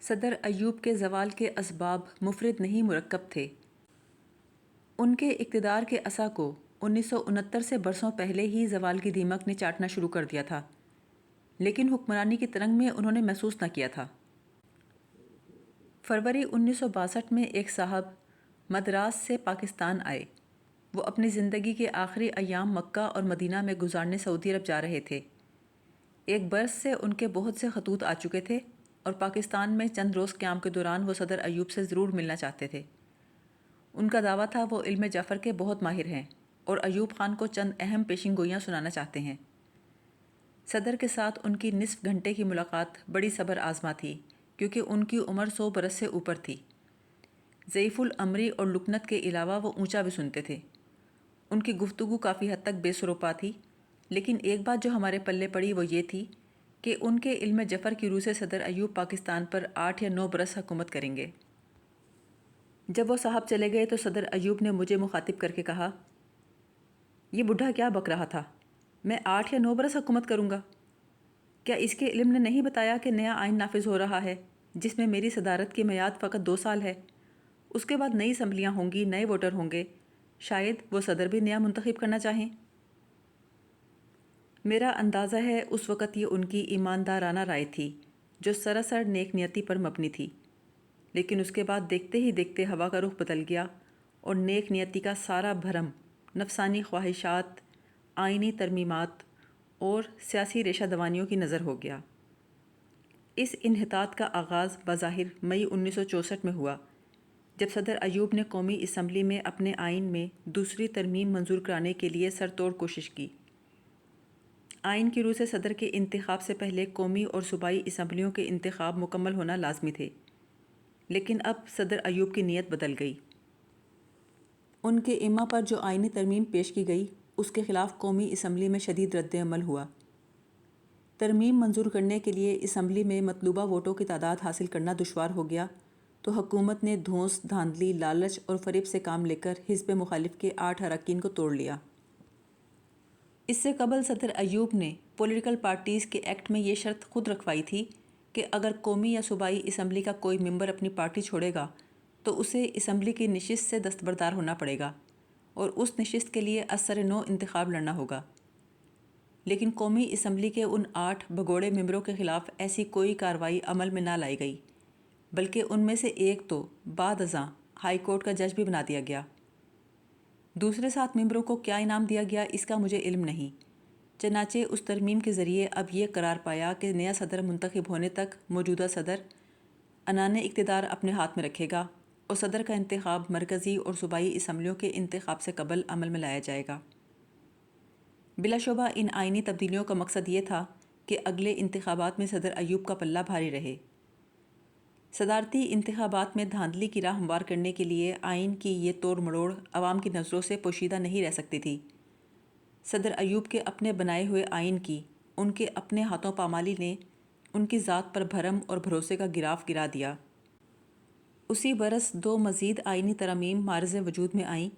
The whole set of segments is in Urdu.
صدر ایوب کے زوال کے اسباب مفرد نہیں مرکب تھے۔ ان کے اقتدار کے عصا کو 1969 سے برسوں پہلے ہی زوال کی دیمک نے چاٹنا شروع کر دیا تھا، لیکن حکمرانی کی ترنگ میں انہوں نے محسوس نہ کیا تھا۔ فروری 1962 میں ایک صاحب مدراس سے پاکستان آئے۔ وہ اپنی زندگی کے آخری ایام مکہ اور مدینہ میں گزارنے سعودی عرب جا رہے تھے۔ ایک برس سے ان کے بہت سے خطوط آ چکے تھے اور پاکستان میں چند روز قیام کے دوران وہ صدر ایوب سے ضرور ملنا چاہتے تھے۔ ان کا دعویٰ تھا وہ علم جعفر کے بہت ماہر ہیں اور ایوب خان کو چند اہم پیشین گوئیاں سنانا چاہتے ہیں۔ صدر کے ساتھ ان کی نصف گھنٹے کی ملاقات بڑی صبر آزما تھی، کیونکہ ان کی عمر 100 برس سے اوپر تھی۔ ضعیف الامری اور لکنت کے علاوہ وہ اونچا بھی سنتے تھے۔ ان کی گفتگو کافی حد تک بے سروپا تھی، لیکن ایک بات جو ہمارے پلے پڑی وہ یہ تھی کہ ان کے علم جعفر کی روح سے صدر ایوب پاکستان پر 8 یا 9 برس حکومت کریں گے۔ جب وہ صاحب چلے گئے تو صدر ایوب نے مجھے مخاطب کر کے کہا، یہ بڈھا کیا بک رہا تھا؟ میں 8 یا 9 برس حکومت کروں گا؟ کیا اس کے علم نے نہیں بتایا کہ نیا آئین نافذ ہو رہا ہے جس میں میری صدارت کی میعاد فقط 2 سال ہے؟ اس کے بعد نئی اسمبلیاں ہوں گی، نئے ووٹر ہوں گے، شاید وہ صدر بھی نیا منتخب کرنا چاہیں۔ میرا اندازہ ہے اس وقت یہ ان کی ایماندارانہ رائے تھی جو سراسر نیک نیتی پر مبنی تھی، لیکن اس کے بعد دیکھتے ہی دیکھتے ہوا کا رخ بدل گیا اور نیک نیتی کا سارا بھرم نفسانی خواہشات، آئینی ترمیمات اور سیاسی ریشہ دوانیوں کی نظر ہو گیا۔ اس انحطاط کا آغاز بظاہر مئی 1964 میں ہوا، جب صدر ایوب نے قومی اسمبلی میں اپنے آئین میں دوسری ترمیم منظور کرانے کے لیے سر توڑ کوشش کی۔ آئین کی روح سے صدر کے انتخاب سے پہلے قومی اور صوبائی اسمبلیوں کے انتخاب مکمل ہونا لازمی تھے، لیکن اب صدر ایوب کی نیت بدل گئی۔ ان کے اما پر جو آئینی ترمیم پیش کی گئی اس کے خلاف قومی اسمبلی میں شدید رد عمل ہوا۔ ترمیم منظور کرنے کے لیے اسمبلی میں مطلوبہ ووٹوں کی تعداد حاصل کرنا دشوار ہو گیا تو حکومت نے دھونس، دھاندلی، لالچ اور فریب سے کام لے کر حزب مخالف کے 8 اراکین کو توڑ لیا۔ اس سے قبل صدر ایوب نے پولیٹیکل پارٹیز کے ایکٹ میں یہ شرط خود رکھوائی تھی کہ اگر قومی یا صوبائی اسمبلی کا کوئی ممبر اپنی پارٹی چھوڑے گا تو اسے اسمبلی کی نشست سے دستبردار ہونا پڑے گا اور اس نشست کے لیے از سر نو انتخاب لڑنا ہوگا۔ لیکن قومی اسمبلی کے ان 8 بھگوڑے ممبروں کے خلاف ایسی کوئی کارروائی عمل میں نہ لائی گئی، بلکہ ان میں سے ایک تو بعد ازاں ہائی کورٹ کا جج بھی بنا دیا گیا۔ دوسرے 7 ممبروں کو کیا انعام دیا گیا اس کا مجھے علم نہیں، چنانچہ اس ترمیم کے ذریعے اب یہ قرار پایا کہ نیا صدر منتخب ہونے تک موجودہ صدر عنان اقتدار اپنے ہاتھ میں رکھے گا اور صدر کا انتخاب مرکزی اور صوبائی اسمبلیوں کے انتخاب سے قبل عمل میں لایا جائے گا۔ بلا شبہ ان آئینی تبدیلیوں کا مقصد یہ تھا کہ اگلے انتخابات میں صدر ایوب کا پلہ بھاری رہے۔ صدارتی انتخابات میں دھاندلی کی راہ ہموار کرنے کے لیے آئین کی یہ توڑ مڑوڑ عوام کی نظروں سے پوشیدہ نہیں رہ سکتی تھی۔ صدر ایوب کے اپنے بنائے ہوئے آئین کی ان کے اپنے ہاتھوں پامالی نے ان کی ذات پر بھرم اور بھروسے کا گراف گرا دیا۔ اسی برس 2 مزید آئینی ترامیم معرض وجود میں آئیں۔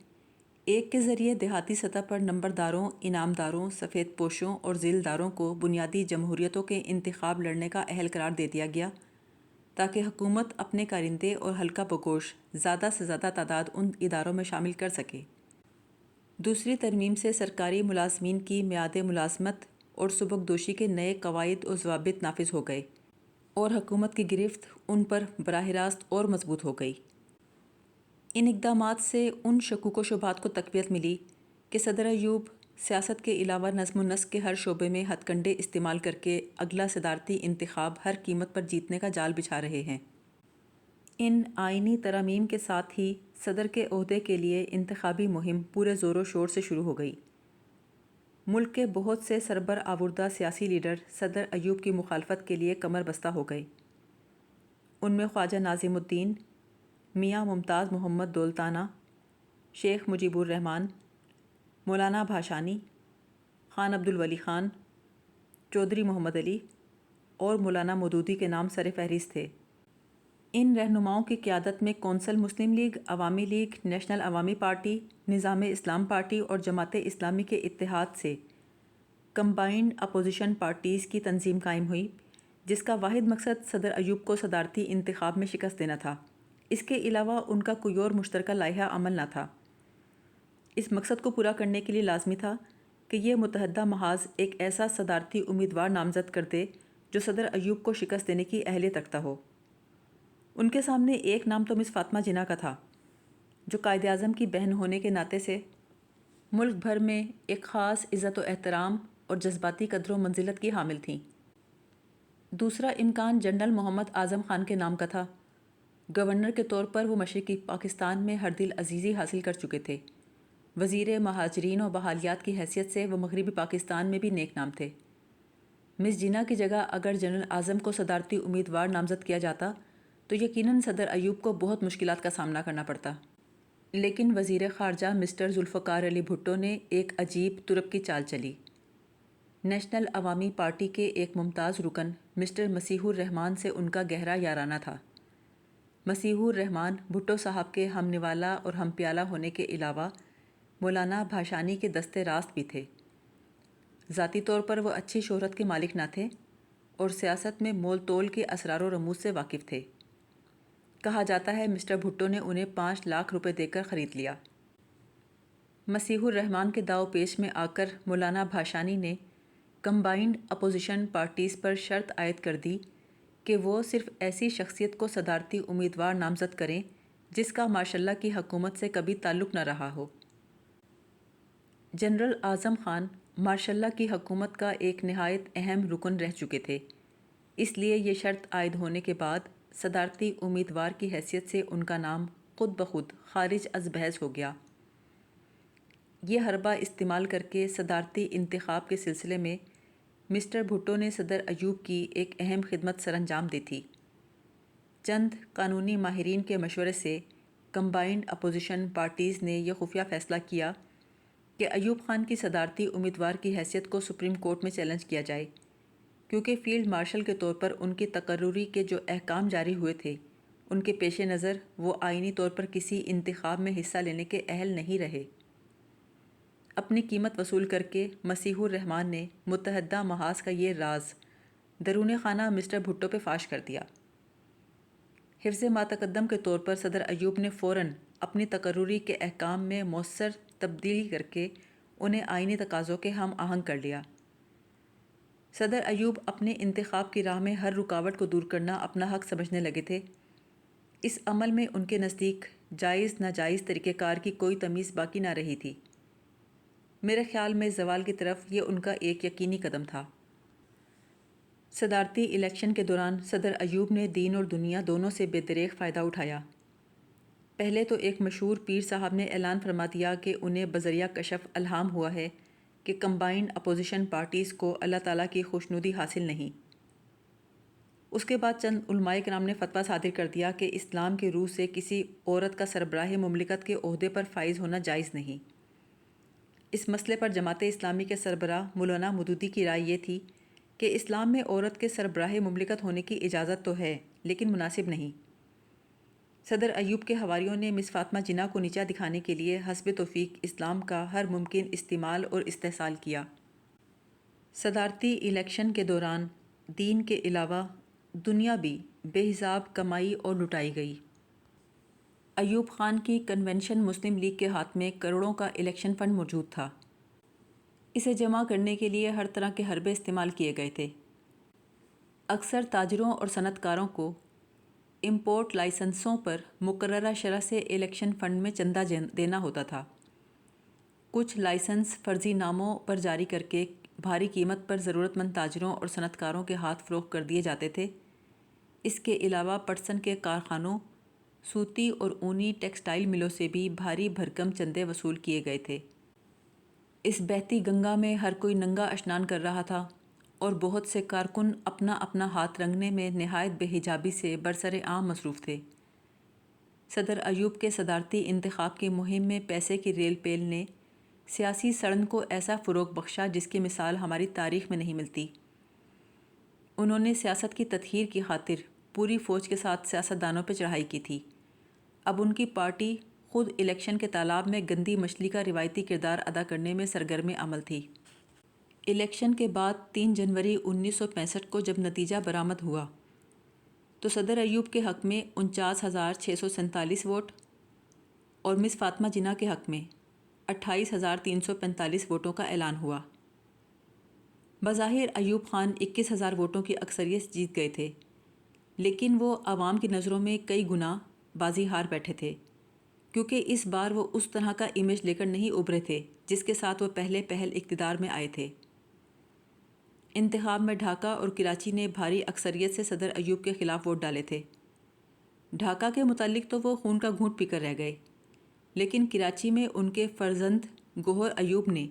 ایک کے ذریعے دیہاتی سطح پر نمبرداروں، انعامداروں، سفید پوشوں اور ذیلداروں کو بنیادی جمہوریتوں کے انتخاب لڑنے کا اہل قرار دے دیا گیا تاکہ حکومت اپنے کارندے اور حلقہ بگوش زیادہ سے زیادہ تعداد ان اداروں میں شامل کر سکے۔ دوسری ترمیم سے سرکاری ملازمین کی میعاد ملازمت اور سبکدوشی کے نئے قواعد و ضوابط نافذ ہو گئے اور حکومت کی گرفت ان پر براہ راست اور مضبوط ہو گئی۔ ان اقدامات سے ان شکوک و شبہات کو تقویت ملی کہ صدر ایوب سیاست کے علاوہ نظم و نسق کے ہر شعبے میں ہتھ کنڈے استعمال کر کے اگلا صدارتی انتخاب ہر قیمت پر جیتنے کا جال بچھا رہے ہیں۔ ان آئینی ترامیم کے ساتھ ہی صدر کے عہدے کے لیے انتخابی مہم پورے زور و شور سے شروع ہو گئی۔ ملک کے بہت سے سربرآوردہ سیاسی لیڈر صدر ایوب کی مخالفت کے لیے کمر بستہ ہو گئے۔ ان میں خواجہ ناظم الدین، میاں ممتاز محمد دولتانہ، شیخ مجیب الرحمن، مولانا بھاشانی، خان عبدالولی خان، چودھری محمد علی اور مولانا مودودی کے نام سر فہرست تھے۔ ان رہنماؤں کی قیادت میں کونسل مسلم لیگ، عوامی لیگ، نیشنل عوامی پارٹی، نظام اسلام پارٹی اور جماعت اسلامی کے اتحاد سے کمبائنڈ اپوزیشن پارٹیز کی تنظیم قائم ہوئی، جس کا واحد مقصد صدر ایوب کو صدارتی انتخاب میں شکست دینا تھا۔ اس کے علاوہ ان کا کوئی اور مشترکہ لائحہ عمل نہ تھا۔ اس مقصد کو پورا کرنے کے لیے لازمی تھا کہ یہ متحدہ محاذ ایک ایسا صدارتی امیدوار نامزد کر دے جو صدر ایوب کو شکست دینے کی اہلیت رکھتا ہو۔ ان کے سامنے ایک نام تو مس فاطمہ جناح کا تھا، جو قائد اعظم کی بہن ہونے کے ناطے سے ملک بھر میں ایک خاص عزت و احترام اور جذباتی قدر و منزلت کی حامل تھیں۔ دوسرا امکان جنرل محمد اعظم خان کے نام کا تھا۔ گورنر کے طور پر وہ مشرقی پاکستان میں ہر دل عزیزی حاصل کر چکے تھے۔ وزیر مہاجرین و بحالیات کی حیثیت سے وہ مغربی پاکستان میں بھی نیک نام تھے۔ مس جناح کی جگہ اگر جنرل اعظم کو صدارتی امیدوار نامزد کیا جاتا تو یقیناً صدر ایوب کو بہت مشکلات کا سامنا کرنا پڑتا، لیکن وزیر خارجہ مسٹر ذوالفقار علی بھٹو نے ایک عجیب ترک کی چال چلی۔ نیشنل عوامی پارٹی کے ایک ممتاز رکن مسٹر مسیح الرحمان سے ان کا گہرا یارانہ تھا۔ مسیح الرحمان بھٹو صاحب کے ہم نوالہ اور ہم پیالہ ہونے کے علاوہ مولانا بھاشانی کے دستے راست بھی تھے۔ ذاتی طور پر وہ اچھی شہرت کے مالک نہ تھے اور سیاست میں مول تول کے اسرار و رموز سے واقف تھے۔ کہا جاتا ہے مسٹر بھٹو نے انہیں 5 لاکھ روپے دے کر خرید لیا۔ مسیح الرحمان کے داؤ پیش میں آ کر مولانا بھاشانی نے کمبائنڈ اپوزیشن پارٹیز پر شرط عائد کر دی کہ وہ صرف ایسی شخصیت کو صدارتی امیدوار نامزد کریں جس کا ماشاء اللہ کی حکومت سے کبھی تعلق نہ رہا ہو۔ جنرل اعظم خان ماشاء اللہ کی حکومت کا ایک نہایت اہم رکن رہ چکے تھے، اس لیے یہ شرط عائد ہونے کے بعد صدارتی امیدوار کی حیثیت سے ان کا نام خود بخود خارج از بحث ہو گیا۔ یہ حربہ استعمال کر کے صدارتی انتخاب کے سلسلے میں مسٹر بھٹو نے صدر ایوب کی ایک اہم خدمت سر انجام دی تھی۔ چند قانونی ماہرین کے مشورے سے کمبائنڈ اپوزیشن پارٹیز نے یہ خفیہ فیصلہ کیا کہ ایوب خان کی صدارتی امیدوار کی حیثیت کو سپریم کورٹ میں چیلنج کیا جائے، کیونکہ فیلڈ مارشل کے طور پر ان کی تقرری کے جو احکام جاری ہوئے تھے ان کے پیش نظر وہ آئینی طور پر کسی انتخاب میں حصہ لینے کے اہل نہیں رہے۔ اپنی قیمت وصول کر کے مسیح الرحمان نے متحدہ محاذ کا یہ راز درون خانہ مسٹر بھٹو پہ فاش کر دیا۔ حفظ ما تقدم کے طور پر صدر ایوب نے فوراً اپنی تقرری کے احکام میں مؤثر تبدیلی کر کے انہیں آئینی تقاضوں کے ہم آہنگ کر لیا۔ صدر ایوب اپنے انتخاب کی راہ میں ہر رکاوٹ کو دور کرنا اپنا حق سمجھنے لگے تھے۔ اس عمل میں ان کے نزدیک جائز ناجائز طریقہ کار کی کوئی تمیز باقی نہ رہی تھی۔ میرے خیال میں زوال کی طرف یہ ان کا ایک یقینی قدم تھا۔ صدارتی الیکشن کے دوران صدر ایوب نے دین اور دنیا دونوں سے بے دریغ فائدہ اٹھایا۔ پہلے تو ایک مشہور پیر صاحب نے اعلان فرما دیا کہ انہیں بذریعہ کشف الہام ہوا ہے کہ کمبائنڈ اپوزیشن پارٹیز کو اللہ تعالیٰ کی خوشنودی حاصل نہیں۔ اس کے بعد چند علماء کرام نے فتویٰ صادر کر دیا کہ اسلام کے روح سے کسی عورت کا سربراہ مملکت کے عہدے پر فائز ہونا جائز نہیں۔ اس مسئلے پر جماعت اسلامی کے سربراہ مولانا مودودی کی رائے یہ تھی کہ اسلام میں عورت کے سربراہ مملکت ہونے کی اجازت تو ہے لیکن مناسب نہیں۔ صدر ایوب کے حواریوں نے مس فاطمہ جناح کو نیچا دکھانے کے لیے حسب توفیق اسلام کا ہر ممکن استعمال اور استحصال کیا۔ صدارتی الیکشن کے دوران دین کے علاوہ دنیا بھی بے حساب کمائی اور لٹائی گئی۔ ایوب خان کی کنونشن مسلم لیگ کے ہاتھ میں کروڑوں کا الیکشن فنڈ موجود تھا۔ اسے جمع کرنے کے لیے ہر طرح کے حربے استعمال کیے گئے تھے۔ اکثر تاجروں اور صنعت کاروں کو امپورٹ لائسنسوں پر مقررہ شرح سے الیکشن فنڈ میں چندہ دینا ہوتا تھا۔ کچھ لائسنس فرضی ناموں پر جاری کر کے بھاری قیمت پر ضرورت مند تاجروں اور صنعت کاروں کے ہاتھ فروخت کر دیے جاتے تھے۔ اس کے علاوہ پٹسن کے کارخانوں، سوتی اور اونی ٹیکسٹائل ملوں سے بھی بھاری بھرکم چندے وصول کیے گئے تھے۔ اس بہتی گنگا میں ہر کوئی ننگا اشنان کر رہا تھا اور بہت سے کارکن اپنا اپنا ہاتھ رنگنے میں نہایت بے حجابی سے برسر عام مصروف تھے۔ صدر ایوب کے صدارتی انتخاب کی مہم میں پیسے کی ریل پیل نے سیاسی سڑن کو ایسا فروغ بخشا جس کی مثال ہماری تاریخ میں نہیں ملتی۔ انہوں نے سیاست کی تطہیر کی خاطر پوری فوج کے ساتھ سیاستدانوں پہ چڑھائی کی تھی۔ اب ان کی پارٹی خود الیکشن کے تالاب میں گندی مچھلی کا روایتی کردار ادا کرنے میں سرگرم عمل تھی۔ الیکشن کے بعد 3 جنوری 1965 کو جب نتیجہ برآمد ہوا تو صدر ایوب کے حق میں 49,647 ووٹ اور مس فاطمہ جناح کے حق میں 28,345 ووٹوں کا اعلان ہوا۔ بظاہر ایوب خان 21,000 ووٹوں کی اکثریت جیت گئے تھے، لیکن وہ عوام کی نظروں میں کئی گنا بازی ہار بیٹھے تھے، کیونکہ اس بار وہ اس طرح کا امیج لے کر نہیں ابھرے تھے جس کے ساتھ وہ پہلے اقتدار میں آئے تھے۔ انتخاب میں ڈھاکہ اور کراچی نے بھاری اکثریت سے صدر ایوب کے خلاف ووٹ ڈالے تھے۔ ڈھاکہ کے متعلق تو وہ خون کا گھونٹ پی کر رہ گئے، لیکن کراچی میں ان کے فرزند گوہر ایوب نے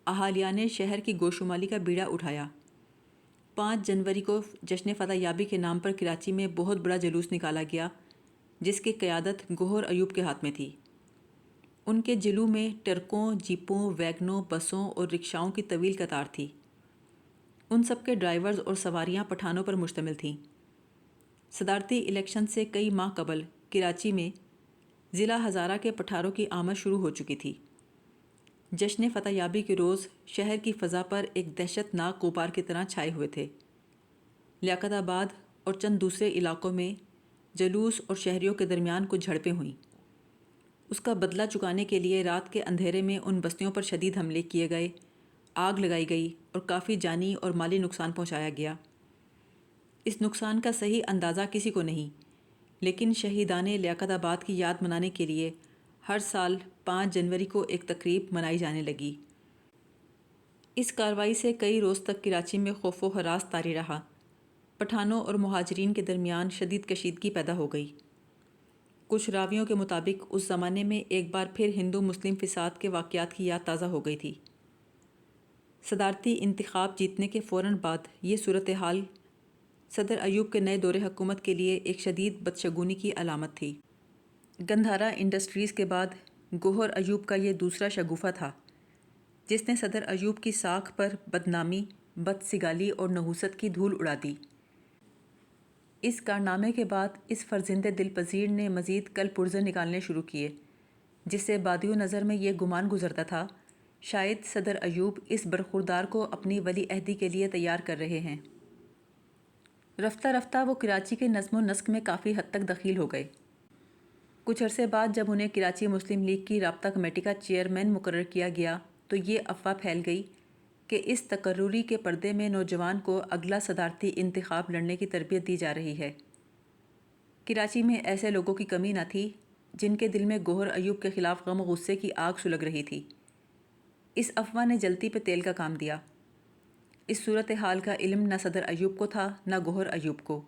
اہالیان شہر کی گوشمالی کا بیڑا اٹھایا۔ 5 جنوری کو جشن فتح یابی کے نام پر کراچی میں بہت بڑا جلوس نکالا گیا، جس کی قیادت گوہر ایوب کے ہاتھ میں تھی۔ ان کے جلو میں ٹرکوں، جیپوں، ویگنوں، بسوں اور رکشاؤں کی طویل قطار تھی۔ ان سب کے ڈرائیورز اور سواریاں پٹھانوں پر مشتمل تھیں۔ صدارتی الیکشن سے کئی ماہ قبل کراچی میں ضلع ہزارہ کے پٹھاروں کی آمد شروع ہو چکی تھی۔ جشن فتح یابی کے روز شہر کی فضا پر ایک دہشت ناک غبار کی طرح چھائے ہوئے تھے۔ لیاقت آباد اور چند دوسرے علاقوں میں جلوس اور شہریوں کے درمیان کچھ جھڑپیں ہوئیں۔ اس کا بدلہ چکانے کے لیے رات کے اندھیرے میں ان بستیوں پر شدید حملے کیے گئے، آگ لگائی گئی اور کافی جانی اور مالی نقصان پہنچایا گیا۔ اس نقصان کا صحیح اندازہ کسی کو نہیں، لیکن شہیدان لیاقت آباد کی یاد منانے کے لیے ہر سال 5 جنوری کو ایک تقریب منائی جانے لگی۔ اس کارروائی سے کئی روز تک کراچی میں خوف و ہراس طاری رہا۔ پٹھانوں اور مہاجرین کے درمیان شدید کشیدگی پیدا ہو گئی۔ کچھ راویوں کے مطابق اس زمانے میں ایک بار پھر ہندو مسلم فساد کے واقعات کی یاد تازہ ہو گئی تھی۔ صدارتی انتخاب جیتنے کے فوراً بعد یہ صورتحال صدر ایوب کے نئے دور حکومت کے لیے ایک شدید بدشگونی کی علامت تھی۔ گندھارا انڈسٹریز کے بعد گوہر ایوب کا یہ دوسرا شگوفہ تھا، جس نے صدر ایوب کی ساکھ پر بدنامی، بدسگالی اور نحوست کی دھول اڑا دی۔ اس کارنامے کے بعد اس فرزند دل پذیر نے مزید کل پرزے نکالنے شروع کیے، جس سے بادی و نظر میں یہ گمان گزرتا تھا شاید صدر ایوب اس برخوردار کو اپنی ولی عہدی کے لیے تیار کر رہے ہیں۔ رفتہ رفتہ وہ کراچی کے نظم و نسق میں کافی حد تک دخیل ہو گئے۔ کچھ عرصے بعد جب انہیں کراچی مسلم لیگ کی رابطہ کمیٹی کا چیئرمین مقرر کیا گیا تو یہ افواہ پھیل گئی کہ اس تقرری کے پردے میں نوجوان کو اگلا صدارتی انتخاب لڑنے کی تربیت دی جا رہی ہے۔ کراچی میں ایسے لوگوں کی کمی نہ تھی جن کے دل میں گوہر ایوب کے خلاف غم و غصے کی آگ سلگ رہی تھی۔ اس افواہ نے جلتی پہ تیل کا کام دیا۔ اس صورتحال کا علم نہ صدر ایوب کو تھا نہ گوہر ایوب کو،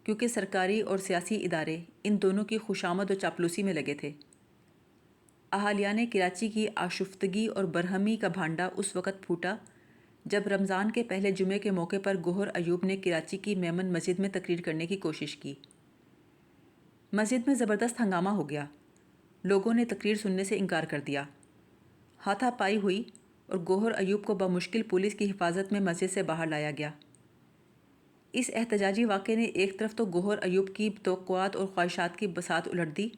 کیونکہ سرکاری اور سیاسی ادارے ان دونوں کی خوشامد و چاپلوسی میں لگے تھے۔ اہالیان کراچی کی آشفتگی اور برہمی کا بھانڈا اس وقت پھوٹا جب رمضان کے پہلے جمعے کے موقع پر گوہر ایوب نے کراچی کی میمن مسجد میں تقریر کرنے کی کوشش کی۔ مسجد میں زبردست ہنگامہ ہو گیا، لوگوں نے تقریر سننے سے انکار کر دیا، ہاتھا پائی ہوئی اور گوہر ایوب کو بمشکل پولیس کی حفاظت میں مسجد سے باہر لایا گیا۔ اس احتجاجی واقعے نے ایک طرف تو گوہر ایوب کی توقعات اور خواہشات کی بساط الٹ دی،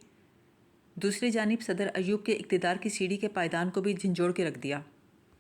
دوسری جانب صدر ایوب کے اقتدار کی سیڑھی کے پائیدان کو بھی جھنجھوڑ کے رکھ دیا۔